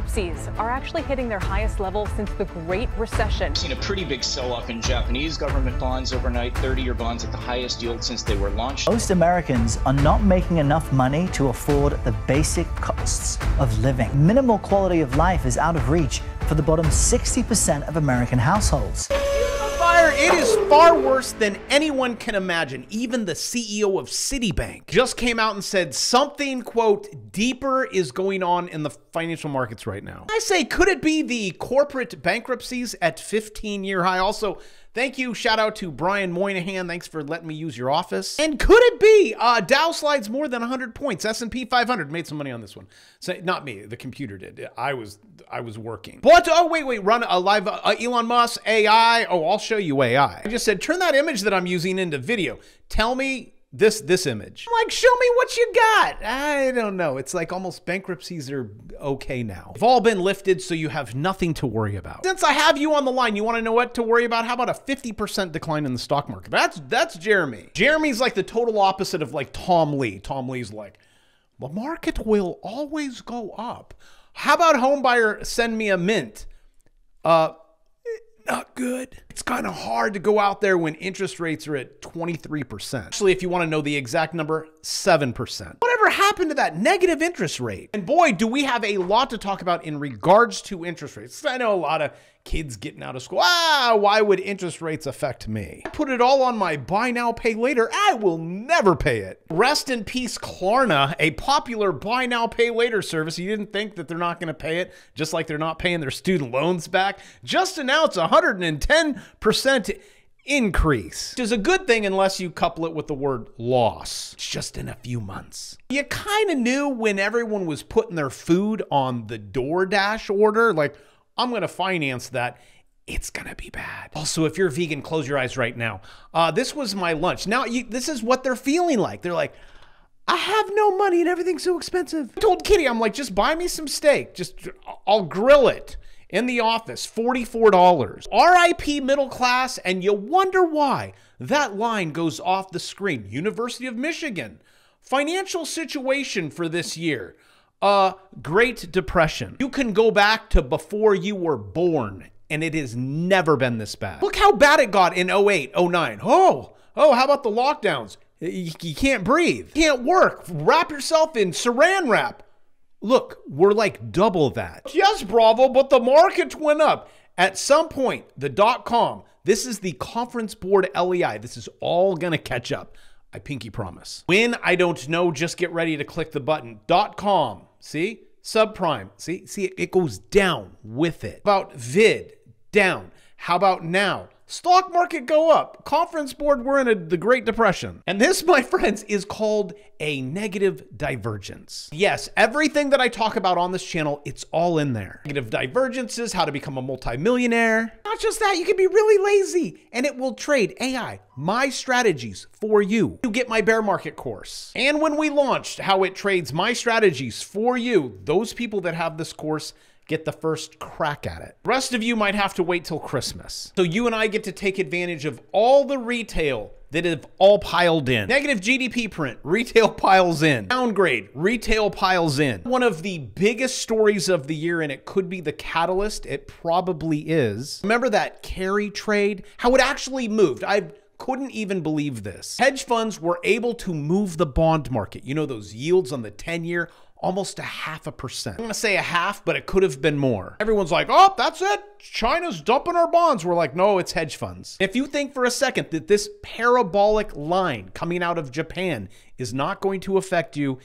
bankruptcies are actually hitting their highest level since the Great Recession. We've seen a pretty big sell-off in Japanese government bonds overnight, 30-year bonds at the highest yield since they were launched. Most Americans are not making enough money to afford the basic costs of living. Minimal quality of life is out of reach for the bottom 60% of American households. It is far worse than anyone can imagine. Even the CEO of Citibank just came out and said something, quote, deeper is going on in the financial markets right now. I say, could it be the corporate bankruptcies at 15-year high? Also, thank you. Shout out to Brian Moynihan. Thanks for letting me use your office. And could it be Dow slides more than 100 points? S&P 500 made some money on this one. So not me, the computer did. I was working. But oh wait, run a live Elon Musk AI. Oh, I'll show you AI. I just said turn that image that I'm using into video. Tell me this image. I'm like, show me what you got. I don't know. It's like almost bankruptcies are okay now. They've all been lifted, so you have nothing to worry about. Since I have you on the line, you want to know what to worry about? How about a 50% decline in the stock market? That's Jeremy. Jeremy's like the total opposite of like Tom Lee. Tom Lee's like, the market will always go up. How about homebuyer send me a mint? Not good. It's kind of hard to go out there when interest rates are at 23%. Actually, if you want to know the exact number, 7%. Whatever happened to that negative interest rate? And boy, do we have a lot to talk about in regards to interest rates. I know a lot of kids getting out of school. Why would interest rates affect me? I put it all on my buy now, pay later. I will never pay it. Rest in peace, Klarna, a popular buy now, pay later service. You didn't think that they're not going to pay it, just like they're not paying their student loans back. Just announced 110% increase, which is a good thing unless you couple it with the word loss. It's just in a few months. You kind of knew when everyone was putting their food on the DoorDash order, like, I'm going to finance that. It's going to be bad. Also, if you're vegan, close your eyes right now. This was my lunch. Now, this is what they're feeling like. They're like, I have no money and everything's so expensive. I told Kitty, I'm like, just buy me some steak. I'll grill it in the office, $44. RIP middle class, and you wonder why that line goes off the screen. University of Michigan, financial situation for this year. Great Depression. You can go back to before you were born, and it has never been this bad. Look how bad it got in 08, 09. Oh, how about the lockdowns? You can't breathe. You can't work. Wrap yourself in saran wrap. Look, we're like double that. Yes, Bravo, but the market went up. At some point, the .com, this is the Conference Board LEI. This is all going to catch up. I pinky promise. When, I don't know, just get ready to click the button. .com, see? Subprime, see, it goes down with it. About vid, down. How about now? Stock market go up. Conference Board, we're in the Great Depression. And this, my friends, is called a negative divergence. Yes, everything that I talk about on this channel, it's all in there. Negative divergences, how to become a multimillionaire. Not just that, you can be really lazy and it will trade AI, my strategies for you. You get my bear market course. And when we launched how it trades my strategies for you, those people that have this course get the first crack at it. The rest of you might have to wait till Christmas. So you and I get to take advantage of all the retail that have all piled in. Negative GDP print, retail piles in. Downgrade, retail piles in. One of the biggest stories of the year, and it could be the catalyst, it probably is. Remember that carry trade? How it actually moved. I couldn't even believe this. Hedge funds were able to move the bond market. You know, those yields on the 10-year, almost 0.5%. I'm gonna say a half, but it could have been more. Everyone's like, oh, that's it. China's dumping our bonds. We're like, no, it's hedge funds. If you think for a second that this parabolic line coming out of Japan is not going to affect you,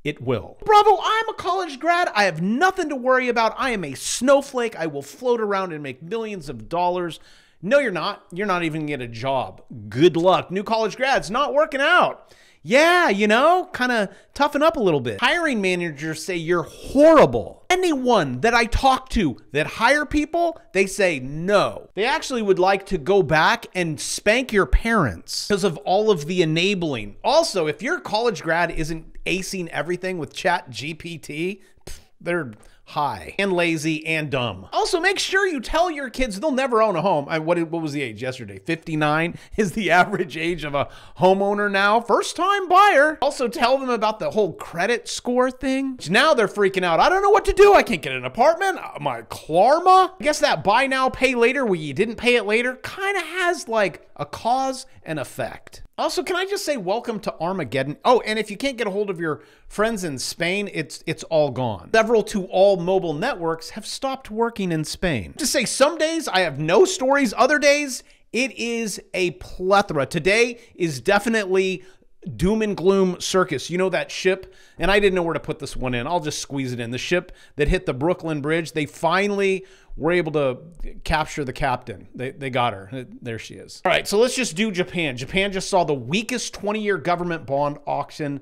it will. Bravo, I'm a college grad. I have nothing to worry about. I am a snowflake. I will float around and make millions of dollars. No, you're not. You're not even gonna get a job. Good luck. New college grads, not working out. Yeah, you know, kind of toughen up a little bit. Hiring managers say you're horrible. Anyone that I talk to that hire people, they say no. They actually would like to go back and spank your parents because of all of the enabling. Also, if your college grad isn't acing everything with Chat GPT, they're high and lazy and dumb. Also, make sure you tell your kids they'll never own a home. What was the age yesterday? 59 is the average age of a homeowner now. First time buyer. Also tell them about the whole credit score thing. Now they're freaking out. I don't know what to do. I can't get an apartment. My Klarma. I guess that buy now, pay later where you didn't pay it later kind of has like a cause and effect. Also, can I just say welcome to Armageddon? Oh, and if you can't get a hold of your friends in Spain, it's all gone. Several to all mobile networks have stopped working in Spain. Just say some days I have no stories, other days it is a plethora. Today is definitely doom and gloom circus. You know that ship? And I didn't know where to put this one in. I'll just squeeze it in. The ship that hit the Brooklyn Bridge, they finally were able to capture the captain. They got her. There she is. All right, so let's just do Japan. Japan just saw the weakest 20-year government bond auction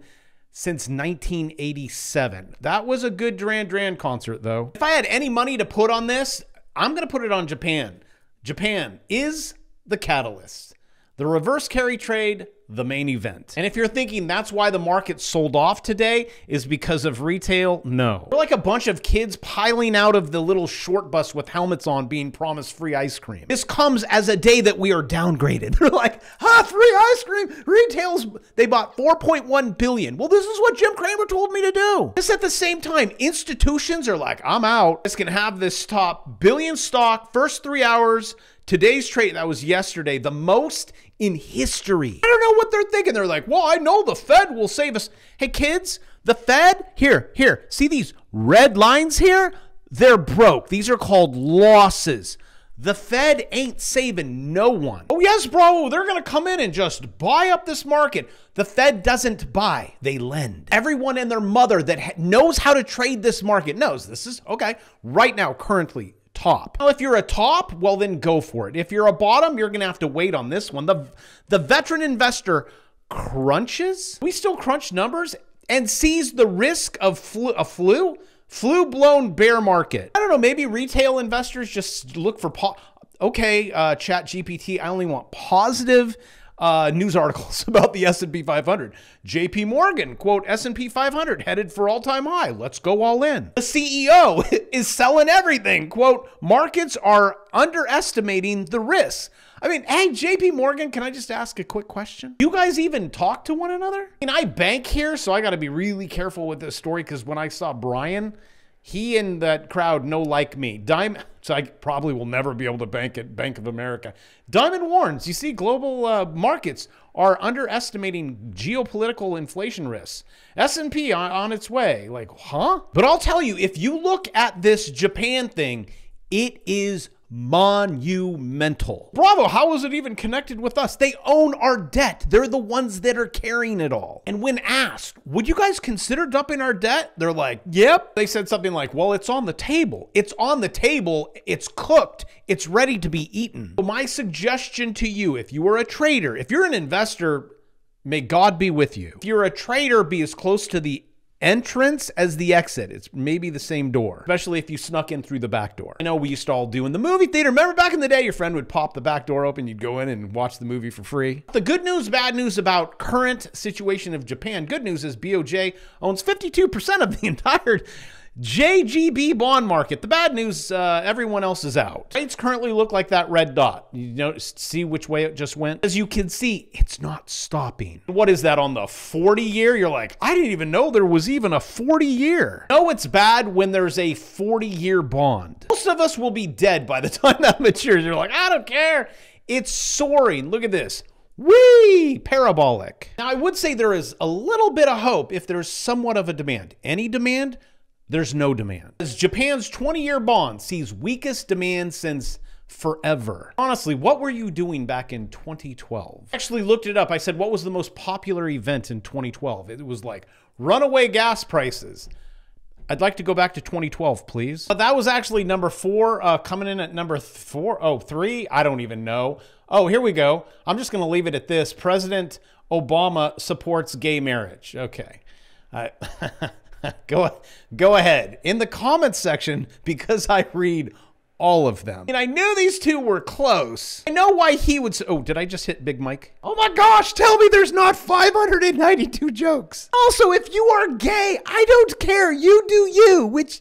since 1987. That was a good Duran Duran concert, though. If I had any money to put on this, I'm going to put it on Japan. Japan is the catalyst. The reverse carry trade, the main event. And if you're thinking that's why the market sold off today is because of retail, no. We're like a bunch of kids piling out of the little short bus with helmets on being promised free ice cream. This comes as a day that we are downgraded. They're like, free ice cream. Retail's, they bought 4.1 billion. Well, this is what Jim Cramer told me to do. Just at the same time, institutions are like, I'm out. This can have this top billion stock, first 3 hours. Today's trade, that was yesterday, the most in history. I don't know what they're thinking. They're like, well, I know the Fed will save us. Hey, kids, the Fed, here, see these red lines here? They're broke. These are called losses. The Fed ain't saving no one. Oh, yes, bro, they're going to come in and just buy up this market. The Fed doesn't buy, they lend. Everyone and their mother that knows how to trade this market knows this is, okay, right now, currently, top. Well, if you're a top, well, then go for it. If you're a bottom, you're going to have to wait on this one. The veteran investor crunches. We still crunch numbers and sees the risk of flu-blown bear market. I don't know, maybe retail investors just look for, ChatGPT, I only want positive news articles about the S&P 500. JP Morgan, quote, S&P 500 headed for all-time high. Let's go all in. The CEO is selling everything. Quote, markets are underestimating the risks. I mean, hey, JP Morgan, can I just ask a quick question? You guys even talk to one another? I mean, I bank here, so I got to be really careful with this story because when I saw Brian, he and that crowd know like me. So I probably will never be able to bank at Bank of America. Diamond warns, you see, global markets are underestimating geopolitical inflation risks. S&P on its way. Like, huh? But I'll tell you, if you look at this Japan thing, it is monumental. Bravo, how is it even connected with us? They own our debt. They're the ones that are carrying it all. And when asked, would you guys consider dumping our debt? They're like, yep. They said something like, well, it's on the table. It's on the table. It's cooked. It's ready to be eaten. So my suggestion to you, if you are a trader, if you're an investor, may God be with you. If you're a trader, be as close to the entrance as the exit. It's maybe the same door, especially if you snuck in through the back door. I know we used to all do in the movie theater. Remember back in the day, your friend would pop the back door open, you'd go in and watch the movie for free. The good news, bad news about current situation of Japan. Good news is BOJ owns 52% of the entire JGB bond market. The bad news, everyone else is out. Rates currently look like that red dot. You notice, see which way it just went? As you can see, it's not stopping. What is that on the 40-year? You're like, I didn't even know there was even a 40-year. No, it's bad when there's a 40-year bond. Most of us will be dead by the time that matures. You're like, I don't care. It's soaring. Look at this. Whee! Parabolic. Now, I would say there is a little bit of hope if there's somewhat of a demand. Any demand? There's no demand. As Japan's 20-year bond sees weakest demand since forever. Honestly, what were you doing back in 2012? I actually looked it up. I said, what was the most popular event in 2012? It was like runaway gas prices. I'd like to go back to 2012, please. That was actually number 4, coming in at number 3. I don't even know. Oh, here we go. I'm just going to leave it at this. President Obama supports gay marriage. Okay. Go ahead. In the comments section, because I read all of them. And I knew these two were close. I know why he would say, oh, did I just hit Big Mike? Oh my gosh, tell me there's not 592 jokes. Also, if you are gay, I don't care. You do you, which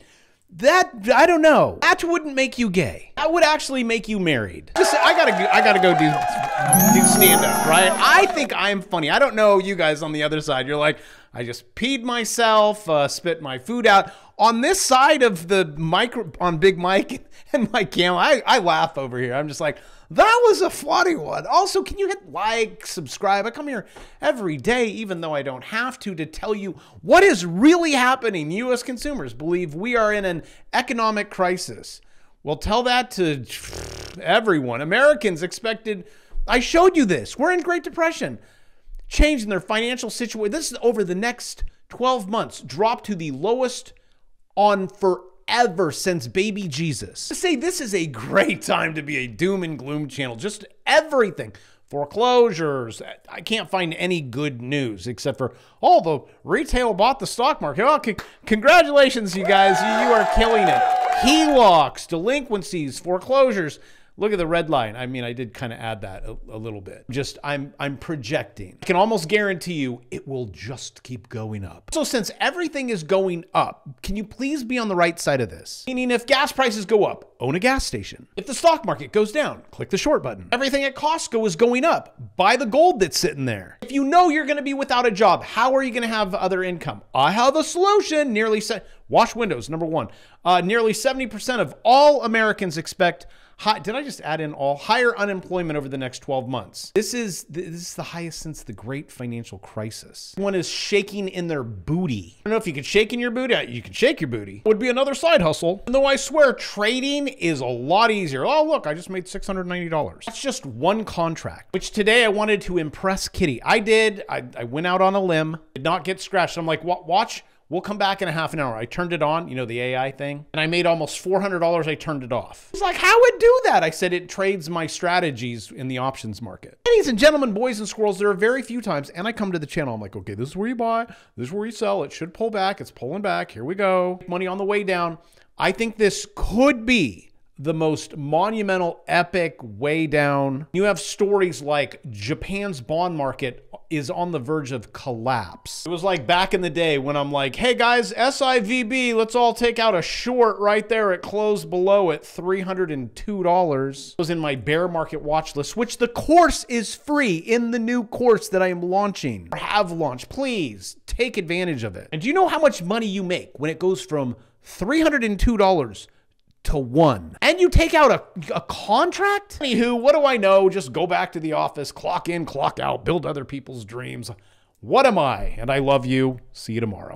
That, I don't know. That wouldn't make you gay. That would actually make you married. Just, I gotta go do stand up, right? I think I'm funny. I don't know you guys on the other side. You're like, I just peed myself, spit my food out. On this side of the on Big Mike and my camera, I laugh over here. I'm just like, that was a funny one. Also, can you hit like, subscribe? I come here every day, even though I don't have to tell you what is really happening. U.S. consumers believe we are in an economic crisis. Well, tell that to everyone. Americans expected, I showed you this. We're in Great Depression. Change in their financial situation. This is over the next 12 months, drop to the lowest on forever since baby Jesus. To say this is a great time to be a doom and gloom channel, just everything. Foreclosures. I can't find any good news except for, oh, the retail bought the stock market. Oh, congratulations, you guys. You are killing it. HELOCs, delinquencies, foreclosures. Look at the red line. I mean, I did kind of add that a little bit. Just, I'm projecting. I can almost guarantee you it will just keep going up. So since everything is going up, can you please be on the right side of this? Meaning if gas prices go up, own a gas station. If the stock market goes down, click the short button. Everything at Costco is going up. Buy the gold that's sitting there. If you know you're going to be without a job, how are you going to have other income? I have a solution. Wash windows, number one. Nearly 70% of all Americans expect did I just add in higher unemployment over the next 12 months? This is the highest since the great financial crisis. Everyone is shaking in their booty. I don't know if you could shake in your booty. You can shake your booty. It would be another side hustle. And though I swear trading is a lot easier. Oh, look, I just made $690. That's just one contract, which today I wanted to impress Kitty. I did. I went out on a limb, did not get scratched. I'm like, watch. We'll come back in a half an hour. I turned it on, you know, the AI thing, and I made almost $400. I turned it off. It's like, how would do that? I said, it trades my strategies in the options market. Ladies and gentlemen, boys and squirrels, there are very few times, and I come to the channel, I'm like, okay, this is where you buy, this is where you sell. It should pull back. It's pulling back. Here we go. Money on the way down. I think this could be the most monumental, epic way down. You have stories like Japan's bond market is on the verge of collapse. It was like back in the day when I'm like, hey guys, SIVB, let's all take out a short right there. It closed below at $302. It was in my bear market watch list, which the course is free in the new course that I am launching or have launched. Please take advantage of it. And do you know how much money you make when it goes from $302 to $1? And you take out a contract? Anywho, what do I know? Just go back to the office, clock in, clock out, build other people's dreams. What am I? And I love you. See you tomorrow.